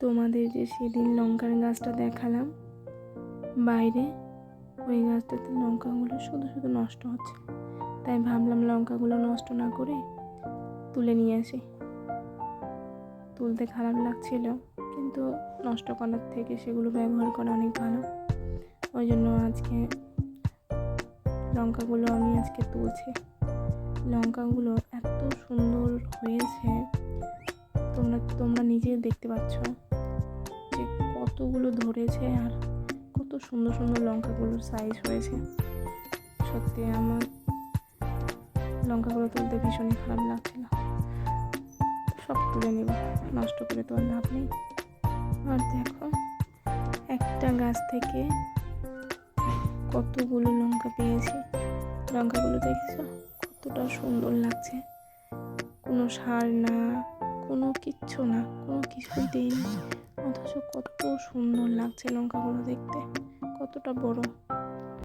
তোমাদের যে সেদিন লঙ্কার গাছটা দেখালাম বাইরে, ওই গাছটাতে লঙ্কাগুলো শুধু শুধু নষ্ট হচ্ছে। তাই ভাবলাম লঙ্কাগুলো নষ্ট না করে তুলে নিয়ে আসি। তুলতে খারাপ লাগছিল, কিন্তু নষ্ট করার থেকে সেগুলো ব্যবহার করা অনেক ভালো। ওই জন্য আজকে লঙ্কাগুলো আমি আজকে তুলছি। লঙ্কাগুলো এত সুন্দর হয়েছে, তোমরা নিজে দেখতে পাচ্ছ যে কতগুলো ধরেছে আর কত সুন্দর সুন্দর লঙ্কাগুলোর সাইজ হয়েছে। সত্যি আমার লঙ্কাগুলো তুলতে ভীষণই খারাপ লাগছিল। সব তুলে নেব, নষ্ট করে তো আর লাভ নেই। আর দেখো, একটা গাছ থেকে কতগুলো লঙ্কা পেয়েছি। লঙ্কাগুলো দেখেছো কতটা সুন্দর লাগছে। কোনো সার না, কোনো কিচ্ছু না, কোনো কিছুই দেয়নি, অথচ কত সুন্দর লাগছে লঙ্কাগুলো দেখতে, কতটা বড়।